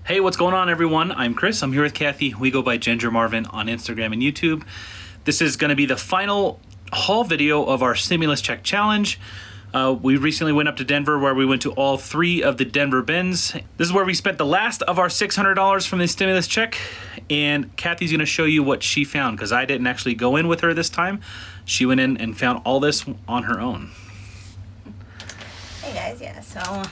Hey, what's going on, everyone? I'm Chris. I'm here with Kathy. We go by Ginger Marvin on Instagram and YouTube. This is going to be the final haul video of our stimulus check challenge. We recently went up to Denver where we went to all 3 of the Denver bins. This is where we spent the last of our $600 from the stimulus check. And Kathy's going to show you what she found because I didn't actually go in with her this time. She went in and found all this on her own. Hey guys, yeah, so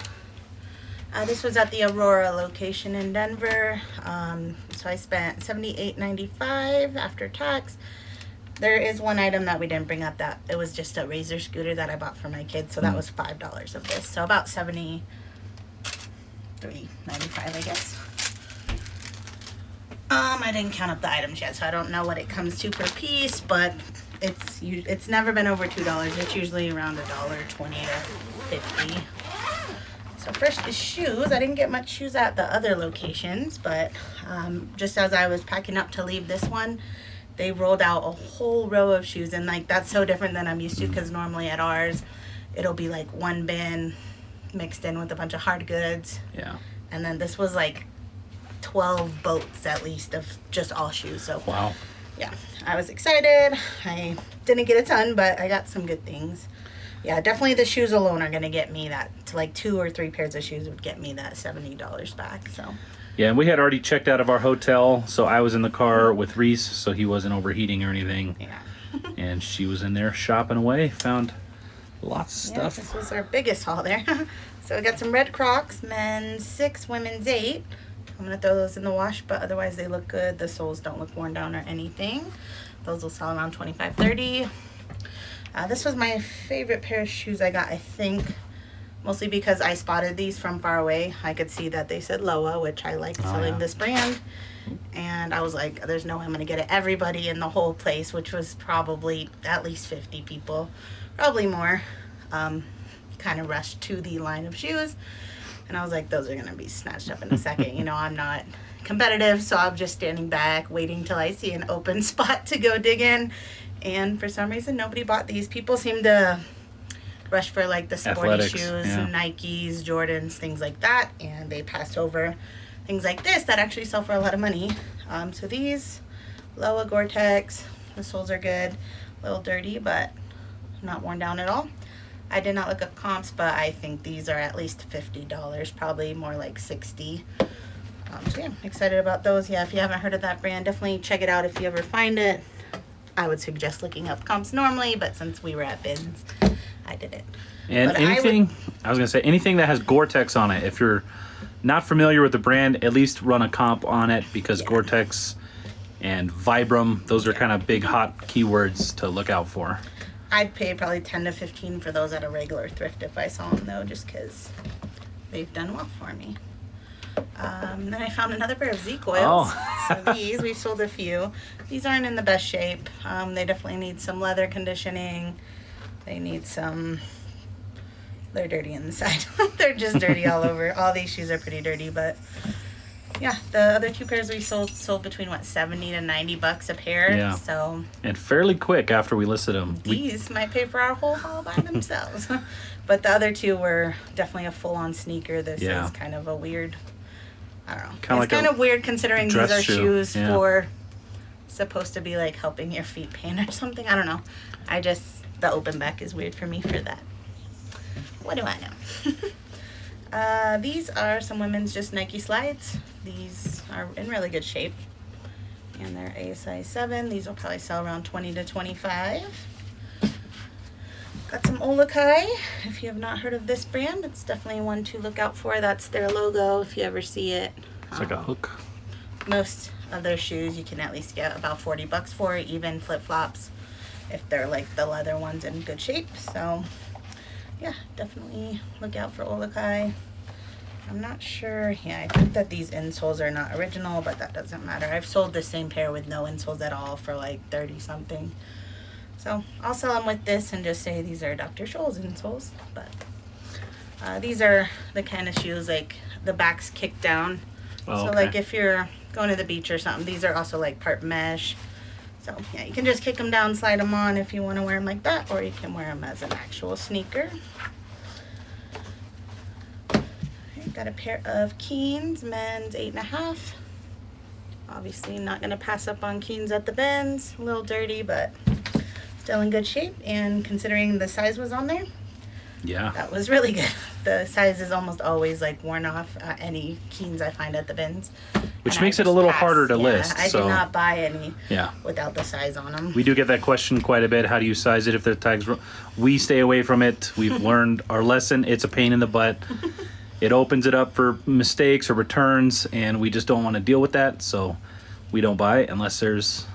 this was at the Aurora location in Denver. So I spent $78.95 after tax. There is one item that we didn't bring up, that it was just a razor scooter that I bought for my kids, so that was $5 of this. So about $73.95, I guess. I didn't count up the items yet, so I don't know what it comes to per piece, but it's never been over $2. It's usually around $1.20 to $1.50. So first the shoes. I didn't get much shoes at the other locations, but just as I was packing up to leave this one, they rolled out a whole row of shoes, and like that's so different than I'm used to, because normally at ours it'll be like one bin mixed in with a bunch of hard goods. Yeah. And then this was like 12 boats at least of just all shoes. So Wow. yeah, I was excited. I didn't get a ton, but I got some good things. Yeah, definitely the shoes alone are going to get me that, to like 2 or 3 pairs of shoes would get me that $70 back. So Yeah, and we had already checked out of our hotel, so I was in the car with Reese, so he wasn't overheating or anything. yeah. And she was in there shopping away, found lots of Yeah, stuff. this was our biggest haul there. So we got some red Crocs, men's 6, women's 8. I'm going to throw those in the wash, but otherwise they look good. The soles don't look worn down or anything. Those will sell around $25-$30. This was my favorite pair of shoes I got, I think, mostly because I spotted these from far away. I could see that they said Loa, which I like selling this brand. And I was like, there's no way I'm going to get it. Everybody in the whole place, which was probably at least 50 people, probably more, kind of rushed to the line of shoes. And I was like, those are going to be snatched up in a second. You know, I'm not competitive, so I'm just standing back waiting till I see an open spot to go dig in. And for some reason, nobody bought these. People seem to rush for like the sporty Athletics, shoes, yeah. Nikes, Jordans, things like that. And they pass over things like this that actually sell for a lot of money. So these, Loa Gore-Tex, the soles are good. A little dirty, but not worn down at all. I did not look up comps, but I think these are at least $50, probably more like $60. So yeah, excited about those. Yeah, if you haven't heard of that brand, definitely check it out if you ever find it. I would suggest looking up comps normally, but since we were at bins, I didn't. And but anything, I was going to say, anything that has Gore-Tex on it, if you're not familiar with the brand, at least run a comp on it, because Gore-Tex and Vibram, those are kind of big hot keywords to look out for. I'd pay probably $10 to $15 for those at a regular thrift if I saw them, though, just because they've done well for me. Then I found another pair of Z coils. So these, we've sold a few. These aren't in the best shape. They definitely need some leather conditioning. They need some... They're dirty inside. They're just dirty all over. All these shoes are pretty dirty, but... Yeah, the other 2 pairs we sold between, what, $70 to $90 a pair. Yeah. So... And fairly quick after we listed them. These might pay for our whole haul by themselves. But the other 2 were definitely a full-on sneaker. This is kind of a weird... I don't know. It's like kind of weird considering these are shoes yeah. for... Supposed to be like helping your feet pain or something. I don't know. The open back is weird for me for that. What do I know? These are some women's just Nike slides. These are in really good shape. And they're a size 7. These will probably sell around $20 to $25. Got some Olakai. If you have not heard of this brand, it's definitely one to look out for. That's their logo if you ever see it. It's like a hook. Most of their shoes you can at least get about $40 for, even flip-flops if they're like the leather ones in good shape. So yeah, definitely look out for Olakai. I'm not sure. Yeah, I think that these insoles are not original, but that doesn't matter. I've sold the same pair with no insoles at all for like 30 something. So I'll sell them with this and just say these are Dr. Scholl's insoles. But these are the kind of shoes like the back's kicked down. Oh, so like if you're going to the beach or something, these are also like part mesh. So yeah, you can just kick them down, slide them on if you want to wear them like that, or you can wear them as an actual sneaker. Got a pair of Keens, men's 8.5. Obviously not gonna pass up on Keens at the bins. A little dirty, but still in good shape. And considering the size was on there, Yeah. that was really good. The size is almost always like worn off any Keens I find at the bins. Which And makes I it a just little passed. harder to Yeah, list. I so did not buy any yeah. without the size on them. We do get that question quite a bit. How do you size it if the tags? We stay away from it. We've learned our lesson. It's a pain in the butt. It opens it up for mistakes or returns, and we just don't want to deal with that. So we don't buy it unless there's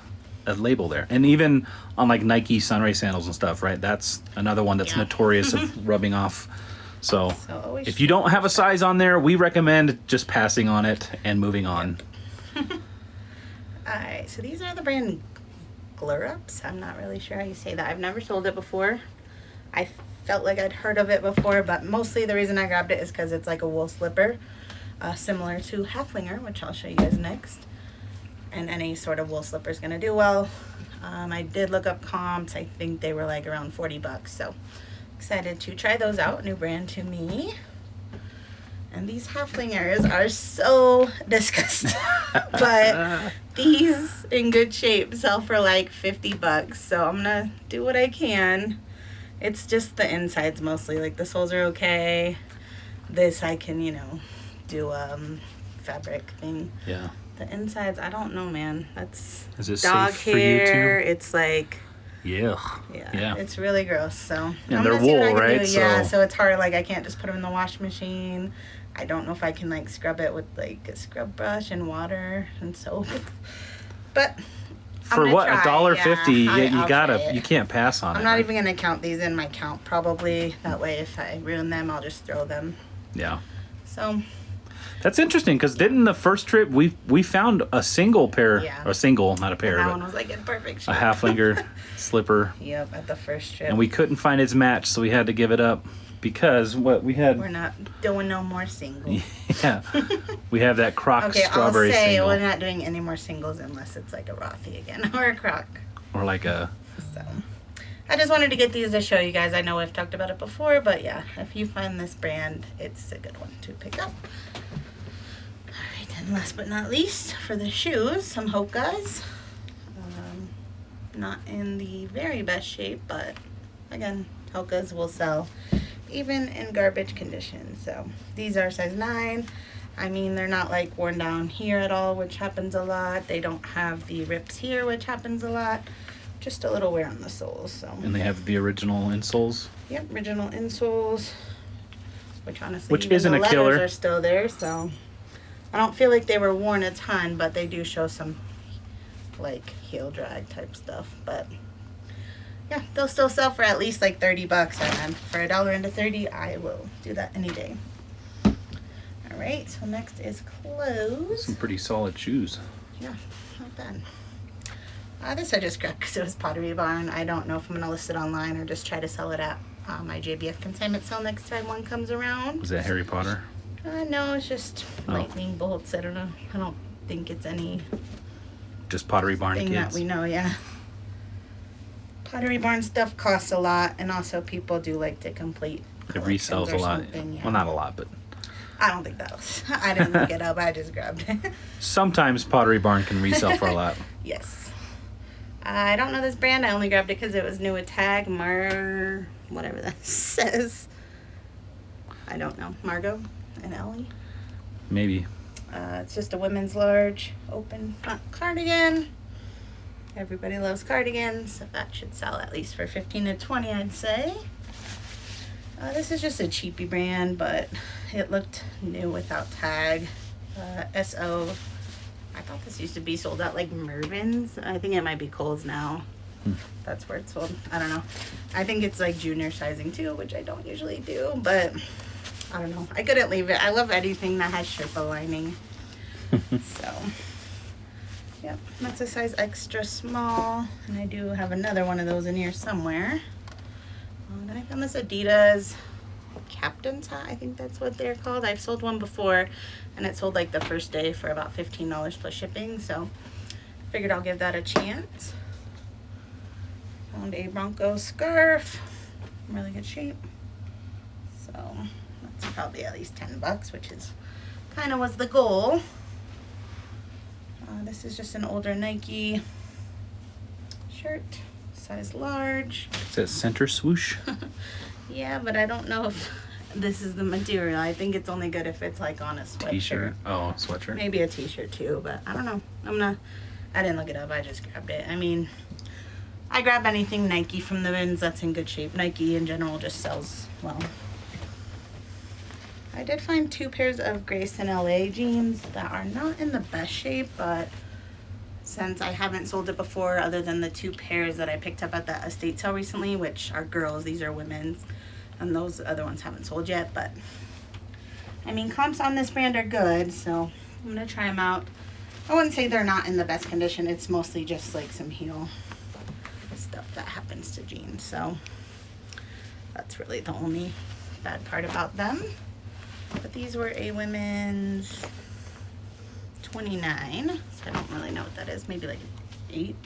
a label there. And even on like Nike Sunray sandals and stuff, right? That's another one that's notorious of rubbing off. So if you don't have a size on there, we recommend just passing on it and moving on. Alright, so these are the brand Glurups. I'm not really sure how you say that. I've never sold it before. I felt like I'd heard of it before, but mostly the reason I grabbed it is because it's like a wool slipper, similar to Halflinger, which I'll show you guys next. And any sort of wool slipper is going to do well. I did look up comps. I think they were like around 40 bucks, so excited to try those out. New brand to me. And these Halflingers are so disgusting. But these in good shape sell for like 50 bucks. So I'm gonna do what I can. It's just the insides mostly. Like the soles are okay. This I can, you know, do fabric thing. Yeah. The insides, I don't know, man. Is it dog safe for you hair. too? It's like Yeah. it's really gross. So and I'm they're gonna see what I wool, can do. right? Yeah, so it's hard. Like I can't just put them in the wash machine. I don't know if I can like scrub it with like a scrub brush and water and soap. But for what, $1.50? I'll try it. You can't pass on it. I'm not even gonna count these in my count probably. That way, if I ruin them, I'll just throw them. Yeah. So that's interesting because didn't the first trip we found a single pair, a single, not a pair, that but one was like in perfect shape. a Halflinger slipper. Yep, at the first trip. And we couldn't find its match, so we had to give it up because we're not doing no more singles. Yeah, we have that Croc strawberry I'll say single. we're not doing any more singles unless it's like a Rothy again or a Croc. Or like a. So, I just wanted to get these to show you guys. I know we've talked about it before, but yeah, if you find this brand, it's a good one to pick up. Alright, and last but not least, for the shoes, some Hokas. Not in the very best shape, but again, Hokas will sell even in garbage condition. So these are size 9. I mean, they're not like worn down here at all, which happens a lot. They don't have the rips here, which happens a lot. Just a little wear on the soles. So. And they have the original insoles. Yep, original insoles. Which honestly, which even isn't the a letters killer. are still there. So I don't feel like they were worn a ton, but they do show some like heel drag type stuff. But yeah, they'll still sell for at least like 30 bucks, and for $1 into 30, I will do that any day. All right, so next is clothes. Some pretty solid shoes. Yeah, not bad. This I just grabbed because it was Pottery Barn. I don't know if I'm gonna list it online or just try to sell it at my JBF consignment sale next time one comes around. Was that Harry Potter? No, it's just lightning bolts. I don't know. I don't think it's any just Pottery Barn thing kids that we know. Yeah. Pottery Barn stuff costs a lot, and also people do like to complete. It resells a lot. Yeah. Well, not a lot, but. I don't think that was. I didn't look it up. I just grabbed it. Sometimes Pottery Barn can resell for a lot. Yes. I don't know this brand. I only grabbed it because it was new with tag. Whatever that says. I don't know. Margot and Ellie. Maybe. It's just a women's large open front cardigan. Everybody loves cardigans, so that should sell at least for 15 to 20, I'd say. This is just a cheapy brand, but it looked new without tag. SO. I thought this used to be sold at like Mervin's. I think it might be Kohl's now. That's where it's sold. I don't know. I think it's like junior sizing too, which I don't usually do, but I don't know. I couldn't leave it. I love anything that has Sherpa lining. So, yep, that's a size extra small, and I do have another one of those in here somewhere. Then I found this Adidas Captain's hat. I think that's what they're called. I've sold one before, and it sold like the first day for about $15 plus shipping, so figured I'll give that a chance. Found a Bronco scarf. Really good shape. So it's probably at least $10, which is kind of was the goal. This is just an older Nike shirt, size large. It says center swoosh. Yeah, but I don't know if this is the material. I think it's only good if it's like on a sweatshirt. T-shirt. Oh, sweatshirt. Maybe a t-shirt too, but I don't know. I didn't look it up. I just grabbed it. I mean, I grab anything Nike from the bins that's in good shape. Nike in general just sells well. I did find 2 pairs of Grace in LA jeans that are not in the best shape, but since I haven't sold it before other than the 2 pairs that I picked up at the estate sale recently, which are girls, these are women's, and those other ones haven't sold yet, but I mean, comps on this brand are good, so I'm gonna try them out. I wouldn't say they're not in the best condition. It's mostly just like some heel stuff that happens to jeans, so that's really the only bad part about them. But these were a women's 29, so I don't really know what that is. Maybe like an 8.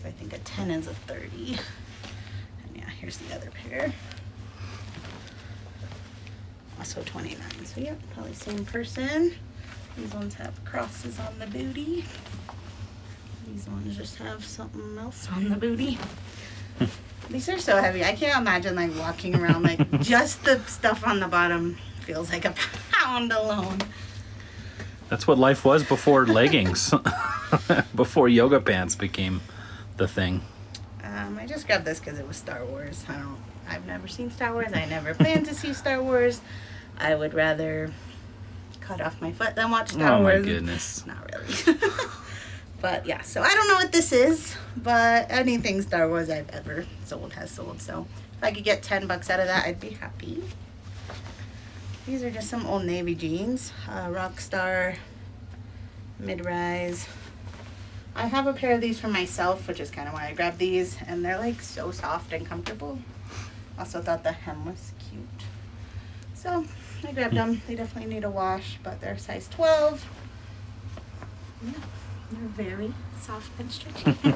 I think a 10 is a 30. And yeah, here's the other pair. Also 29. So yeah, probably same person. These ones have crosses on the booty. These ones just have something else on the booty. These are so heavy. I can't imagine like walking around like just the stuff on the bottom feels like a pound alone. That's what life was before leggings. Before yoga pants became the thing. I just grabbed this because it was Star Wars. I've never seen Star Wars. I never plan to see Star Wars. I would rather cut off my foot than watch Star Wars. Oh my goodness. Not really. But yeah, so I don't know what this is, but anything Star Wars I've ever sold has sold. So if I could get $10 out of that, I'd be happy. These are just some Old Navy jeans, Rockstar, mid-rise. I have a pair of these for myself, which is kind of why I grabbed these, and they're like so soft and comfortable. Also thought the hem was cute. So I grabbed them. They definitely need a wash, but they're size 12. Yeah, they're very soft and stretchy. We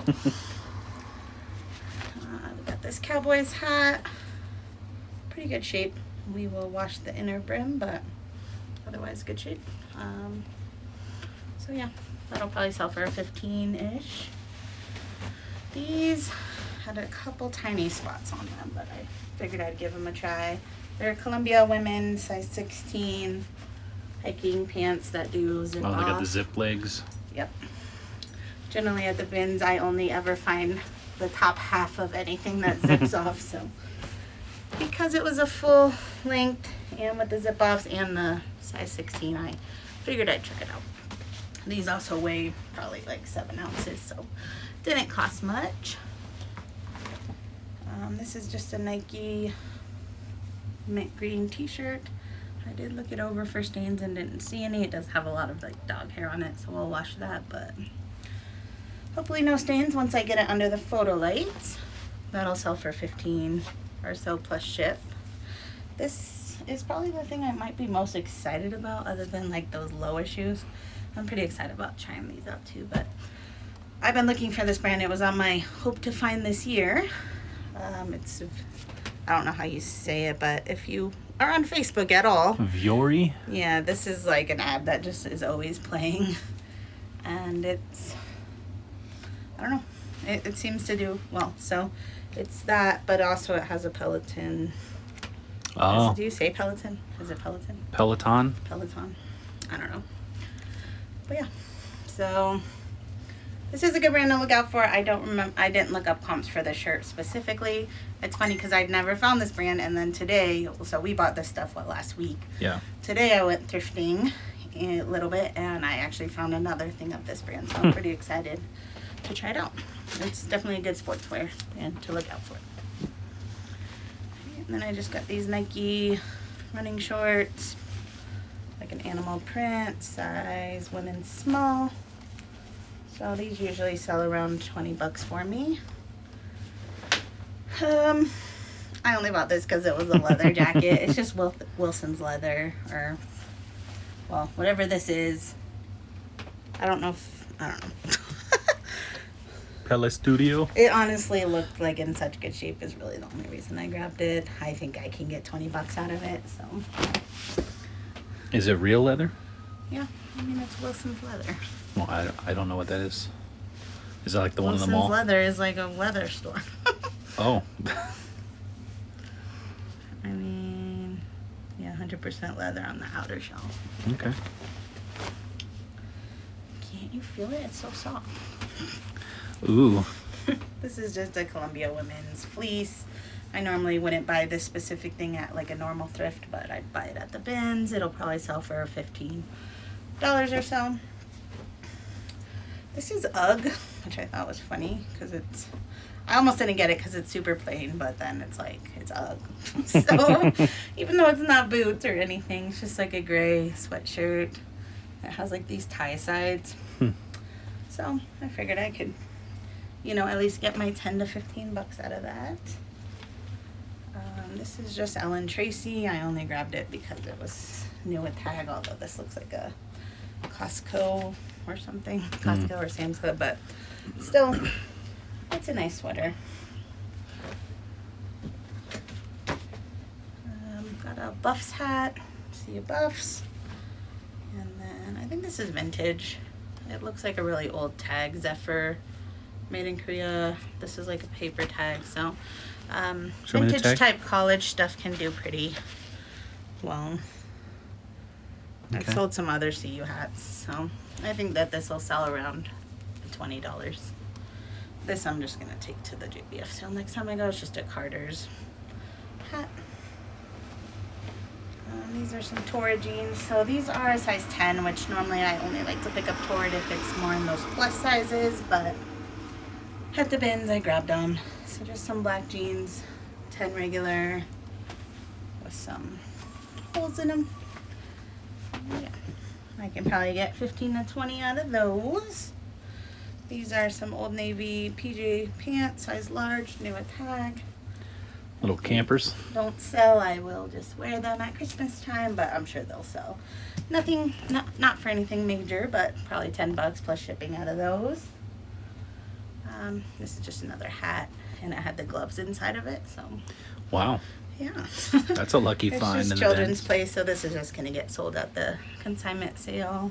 got this Cowboys hat. Pretty good shape. We will wash the inner brim, but otherwise good shape. So yeah, that'll probably sell for 15-ish. These had a couple tiny spots on them, but I figured I'd give them a try. They're Columbia women, size 16, hiking pants that do zip off. Oh, they got the zip legs. Yep. Generally at the bins, I only ever find the top half of anything that zips off, so because it was a full length and with the zip offs and the size 16, I figured I'd check it out. These also weigh probably like 7 ounces, so didn't cost much. This is just a Nike mint green t-shirt. I did look it over for stains and didn't see any. It does have a lot of like dog hair on it, so we'll wash that, but hopefully no stains once I get it under the photo lights. That'll sell for 15 or so plus ship. This is probably the thing I might be most excited about other than like those Loa shoes. I'm pretty excited about trying these out too, but I've been looking for this brand. It was on my hope to find this year. It's, I don't know how you say it, but if you are on Facebook at all. Viori? Yeah, this is like an ad that just is always playing. And it's, I don't know, it seems to do well. So it's that, but also it has a Peloton. Oh. Do you say Peloton? Is it Peloton? Peloton? Peloton. I don't know. But yeah, so this is a good brand to look out for. I don't remember, I didn't look up comps for the shirt specifically. It's funny because I'd never found this brand, and then today, so we bought this stuff, last week? Yeah. Today I went thrifting a little bit, and I actually found another thing of this brand, so I'm pretty excited to try it out. It's definitely a good sportswear and to look out for. And then I just got these Nike running shorts, like an animal print, size women's small. So these usually sell around $20 for me. I only bought this because it was a leather jacket. It's just Wilson's leather, or, well, whatever this is. I don't know. Pele Studio. It honestly looked like in such good shape is really the only reason I grabbed it. I think I can get $20 out of it, so. Is it real leather? Yeah, I mean, it's Wilson's Leather. Well, I don't know what that is. Is that like the one in the Wilson's mall? Leather is like a leather store. Oh. I mean, yeah, 100% leather on the outer shell. Okay. Can't you feel it? It's so soft. Ooh. This is just a Columbia women's fleece. I normally wouldn't buy this specific thing at like a normal thrift, but I'd buy it at the bins. It'll probably sell for $15 or so. This is UGG, which I thought was funny because it's, I almost didn't get it because it's super plain, but then it's like, it's UGG. So even though it's not boots or anything, it's just like a gray sweatshirt. It has like these tie sides. So I figured I could, you know, at least get my 10 to 15 bucks out of that. This is just Ellen Tracy. I only grabbed it because it was new with tag, although this looks like a Costco or something. Costco or Sam's Club, but still, it's a nice sweater. Got a Buffs hat. See you, Buffs. And then I think this is vintage. It looks like a really old tag. Zephyr, made in Korea. This is like a paper tag, so vintage type college stuff can do pretty well. Okay. I've sold some other CU hats, so I think that this will sell around $20. This I'm just gonna take to the JBF sale next time I go. It's just a Carter's hat. These are some Torrid jeans. So these are a size 10, which normally I only like to pick up Torrid if it's more in those plus sizes, but at the bins I grabbed them. So just some black jeans, 10 regular with some holes in them. Yeah, I can probably get 15 to 20 out of those. These are some Old Navy PJ pants, size large, new with tag. Little campers. Don't sell. I will just wear them at Christmas time, but I'm sure they'll sell. Nothing, not for anything major, but probably 10 bucks plus shipping out of those. This is just another hat, and it had the gloves inside of it, so. Wow. Yeah. That's a lucky find. It's in just the children's bins. place, so this is just gonna get sold at the consignment sale.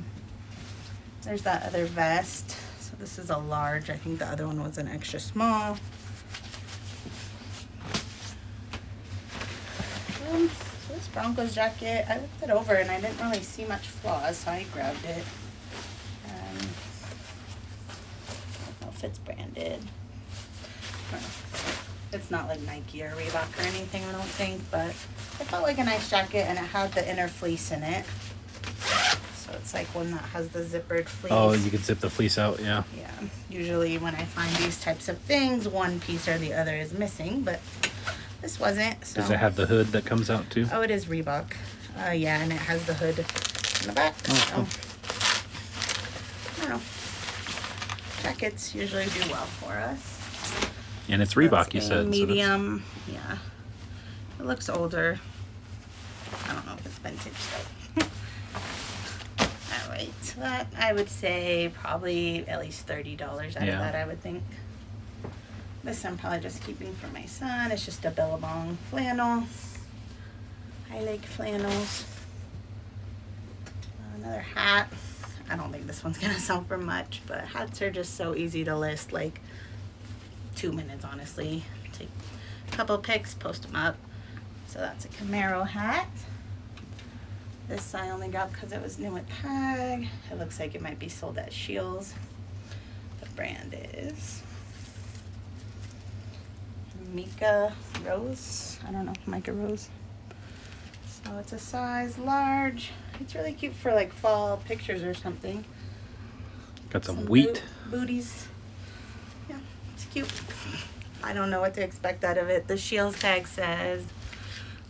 There's that other vest. So this is a large. I think the other one was an extra small. So this Broncos jacket, I looked it over and I didn't really see much flaws, so I grabbed it. I don't know if it's branded. It's not like Nike or Reebok or anything, I don't think, but it felt like a nice jacket and it had the inner fleece in it. So it's like one that has the zippered fleece. Oh, you could zip the fleece out, yeah. Yeah, usually when I find these types of things, one piece or the other is missing, but this wasn't. So. Does it have the hood that comes out too? Oh, it is Reebok. Yeah, and it has the hood in the back. Oh, so. cool. I don't know. Jackets usually do well for us. And it's Reebok, That's you a said. medium. So yeah. It looks older. I don't know if it's vintage though. Alright, so that I would say probably at least $30 out of that, I would think. This I'm probably just keeping for my son. It's just a Billabong flannel. I like flannels. Another hat. I don't think this one's gonna sell for much, but hats are just so easy to list, like 2 minutes honestly. Take a couple pics, post them up. So that's a Camaro hat. This I only got because it was new at tag. It looks like it might be sold at Shields. The brand is Mika Rose. I don't know, Micah Rose. So it's a size large. It's really cute for like fall pictures or something. Got some wheat. Booties. Yeah, it's cute. I don't know what to expect out of it. The Shields tag says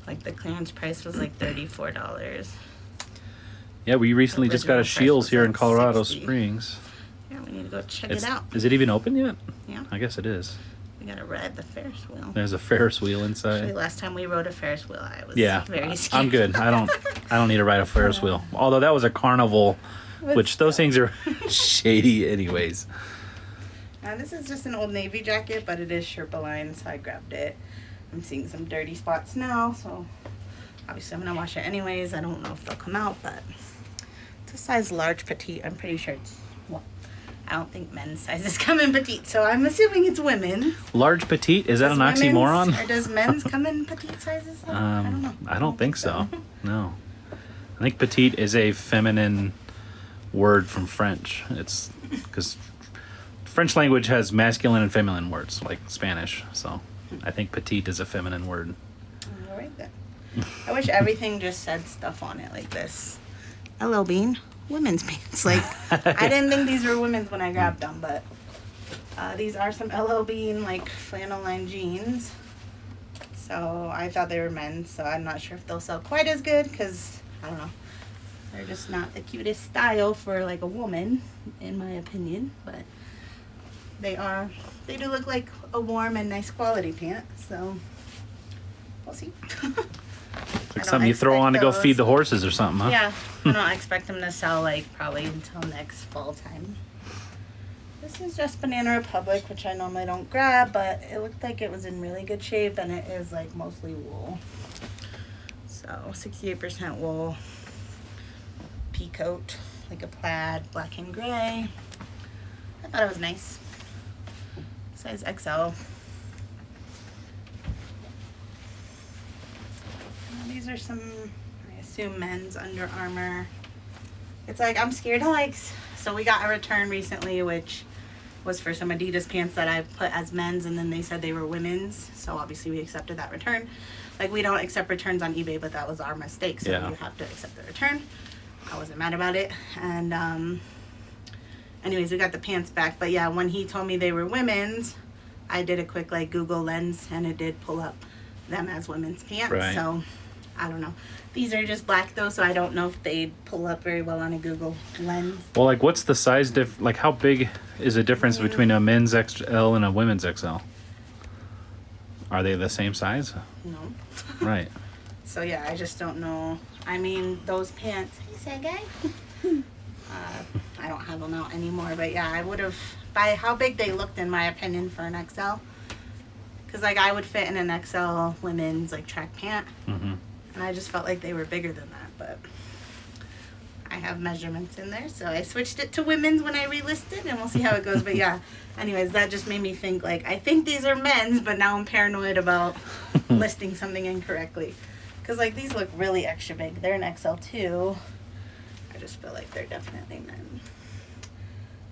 like the clearance price was like $34. Yeah, we recently just got a Original price Shields was here in like Colorado 60. Springs. Yeah, we need to go check it out. Is it even open yet? Yeah. I guess it is. We gotta ride the Ferris wheel. There's a Ferris wheel Actually, inside. last time we rode a Ferris wheel, I was very scared. I'm good. I don't need to ride a Ferris wheel. Although that was a carnival, which those things are shady anyways. This is just an Old Navy jacket, but it is Sherpa line, so I grabbed it. I'm seeing some dirty spots now, so obviously I'm gonna wash it anyways. I don't know if they'll come out, but it's a size large petite. I'm pretty sure it's, well, I don't think men's sizes come in petite, so I'm assuming it's women. Large petite? Is that an oxymoron? Or does men's come in petite sizes? I don't know. I don't think so. No. I think petite is a feminine word from French. It's because French language has masculine and feminine words, like Spanish. So I think petite is a feminine word. All right then. I wish everything just said stuff on it like this. Hello, Bean. Women's pants. Like, I didn't think these were women's when I grabbed them, but these are some LL Bean, like, flannel line jeans. So I thought they were men's, so I'm not sure if they'll sell quite as good, because, I don't know. They're just not the cutest style for, like, a woman, in my opinion, but they do look like a warm and nice quality pant, so we'll see. It's like something you throw on to go feed the horses or something, huh? Yeah, I don't expect them to sell, like, probably until next fall time. This is just Banana Republic, which I normally don't grab, but it looked like it was in really good shape, and it is, like, mostly wool. So, 68% wool. Pea coat, like a plaid, black and gray. I thought it was nice. Size XL. These are some, I assume, men's Under Armour. It's like, I'm scared to, like, so we got a return recently, which was for some Adidas pants that I put as men's, and then they said they were women's, so obviously we accepted that return. Like, we don't accept returns on eBay, but that was our mistake, so you have to accept the return. I wasn't mad about it, and anyways, we got the pants back, but yeah, when he told me they were women's, I did a quick, like, Google lens, and it did pull up them as women's pants, right. So I don't know. These are just black though, so I don't know if they'd pull up very well on a Google lens. Well, like, what's the size like, how big is the difference between a men's XL and a women's XL? Are they the same size? No. Right. So yeah, I just don't know. I mean, those pants. Hey, say guy. I don't have them out anymore, but yeah, I would have, by how big they looked, in my opinion, for an XL. Because, like, I would fit in an XL women's, like, track pant. Mm-hmm. And I just felt like they were bigger than that, but I have measurements in there, so I switched it to women's when I relisted, and we'll see how it goes. But yeah, anyways, that just made me think, like, I think these are men's, but now I'm paranoid about listing something incorrectly. Because, like, these look really extra big. They're an XL too. I just feel like they're definitely men.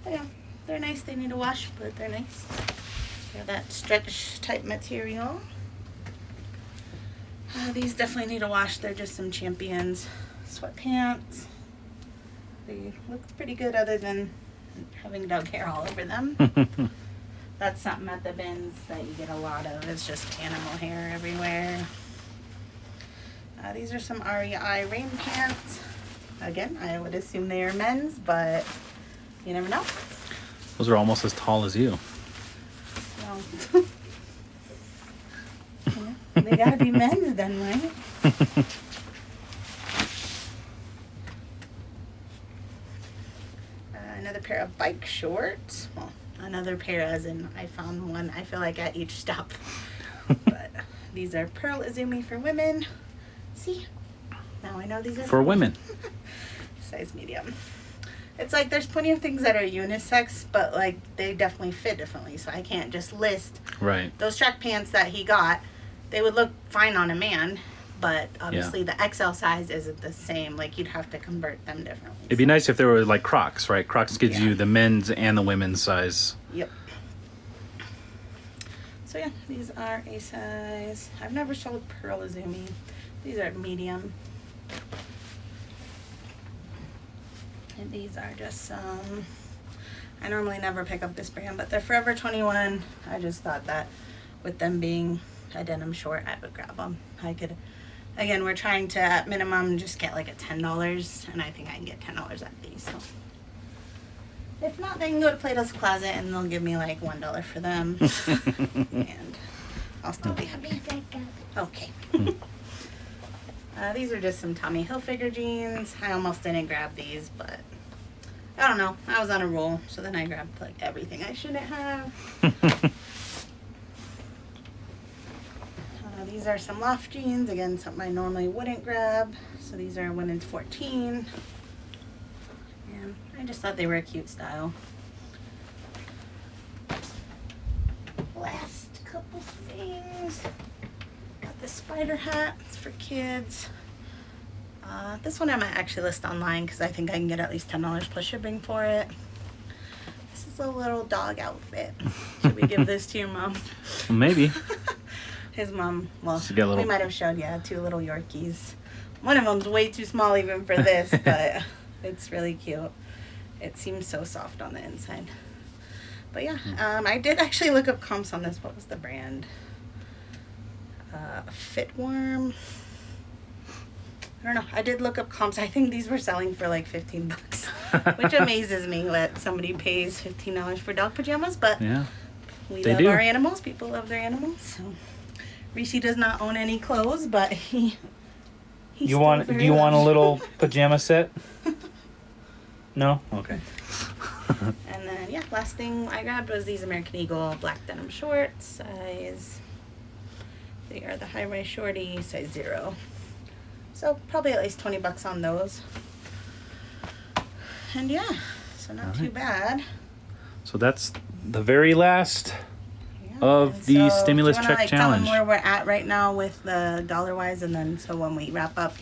But yeah, they're nice. They need a wash, but they're nice. They're that stretch type material. These definitely need a wash. They're just some Champions sweatpants. They look pretty good other than having dog hair all over them. That's something at the bins that you get a lot of. It's just animal hair everywhere. These are some REI rain pants. Again, I would assume they are men's, but you never know. Those are almost as tall as you. Well, yeah, they gotta be men's then, right? Another pair of bike shorts. Well, another pair as in I found one, I feel like, at each stop. But these are Pearl Izumi for women. See? Now I know these are for women. Size medium. It's like there's plenty of things that are unisex, but, like, they definitely fit differently, so I can't just list. Right. Those track pants that he got, they would look fine on a man, but obviously the XL size isn't the same. Like, you'd have to convert them differently. It'd be nice if there were, like, Crocs, right? Crocs gives you the men's and the women's size. Yep. So yeah, these are a size. I've never sold Pearl Izumi. These are medium. And these are just some, I normally never pick up this brand, but they're Forever 21. I just thought that with them being a denim short, I would grab them. I could, again, we're trying to, at minimum, just get like a $10, and I think I can get $10 at these. So if not, they can go to Plato's Closet, and they'll give me like $1 for them. And I'll still be happy. Okay. These are just some Tommy Hilfiger jeans. I almost didn't grab these, but I don't know. I was on a roll, so then I grabbed like everything I shouldn't have. These are some loft jeans. Again, something I normally wouldn't grab. So these are women's 14. And I just thought they were a cute style. Last couple things. Got this spider hat. It's for kids. This one I might actually list online because I think I can get at least $10 plus shipping for it. This is a little dog outfit. Should we give this to your mom? Maybe. His mom, well, little... we might have showed you 2 little Yorkies. One of them's way too small even for this, but it's really cute. It seems so soft on the inside. But yeah, I did actually look up comps on this. What was the brand? Fitworm. I don't know. I did look up comps. I think these were selling for like $15, which amazes me that somebody pays $15 for dog pajamas. But yeah, we love our animals. People love their animals. So Rishi does not own any clothes, but he do you want a little pajama set? No? Okay. And then yeah, last thing I grabbed was these American Eagle black denim shorts, size. They are the high rise shorty, size 0. So probably at least $20 on those. And yeah, so not too bad. So that's the very last of the stimulus check challenge. Tell them where we're at right now with the dollar wise, and then so when we wrap up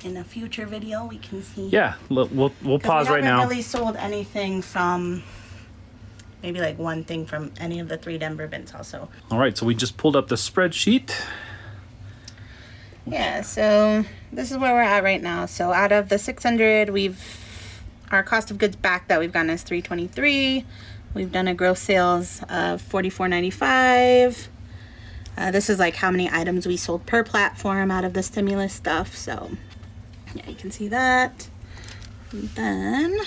in a future video, we can see. Yeah, we'll pause right now. We haven't really sold anything from, maybe like one thing from any of the 3 Denver bins also. All right, so we just pulled up the spreadsheet. Yeah, so this is where we're at right now. So out of the 600, our cost of goods back that we've gotten is $323. We've done a gross sales of $44.95. This is like how many items we sold per platform out of the stimulus stuff. So yeah, you can see that. And then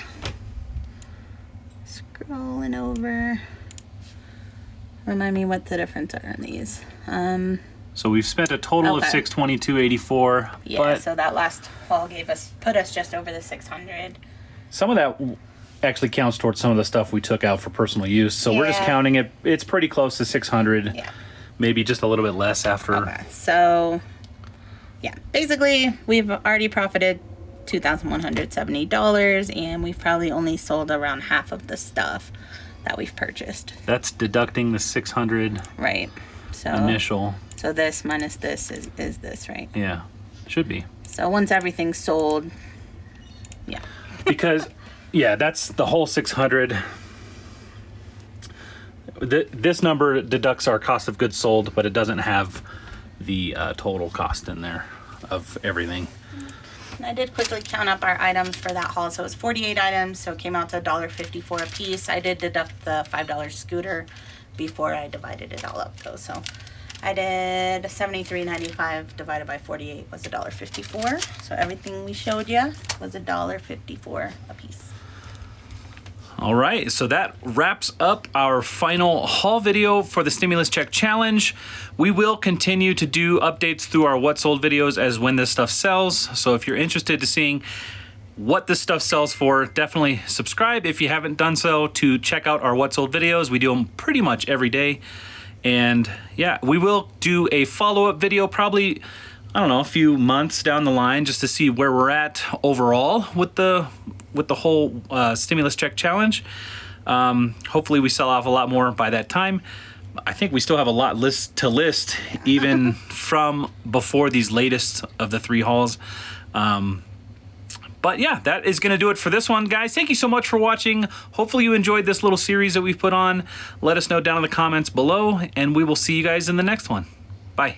scrolling over. Remind me what the difference are on these. So we've spent a total of $622.84. Yeah, but so that last haul put us just over the 600. Some of that actually counts towards some of the stuff we took out for personal use. So we're just counting it. It's pretty close to 600. Yeah. Maybe just a little bit less after. Okay, so yeah, basically we've already profited $2,170, and we've probably only sold around half of the stuff that we've purchased. That's deducting the 600 right. So initial. So this minus this is this, right? Yeah, should be. So once everything's sold, yeah. Because, yeah, that's the whole 600. This number deducts our cost of goods sold, but it doesn't have the total cost in there of everything. And I did quickly count up our items for that haul. So it was 48 items, so it came out to $1.54 a piece. I did deduct the $5 scooter before I divided it all up, though. So I did $73.95 divided by 48 was $1.54. So everything we showed you was $1.54 a piece. All right, so that wraps up our final haul video for the Stimulus Check Challenge. We will continue to do updates through our What Sold videos as when this stuff sells. So if you're interested to seeing what this stuff sells for, definitely subscribe if you haven't done so to check out our What Sold videos. We do them pretty much every day. And yeah, we will do a follow-up video probably, I don't know, a few months down the line just to see where we're at overall with the whole Stimulus Check Challenge. Hopefully we sell off a lot more by that time. I think we still have a lot to list even from before these latest of the 3 hauls. But yeah, that is going to do it for this one, guys. Thank you so much for watching. Hopefully you enjoyed this little series that we've put on. Let us know down in the comments below, and we will see you guys in the next one. Bye.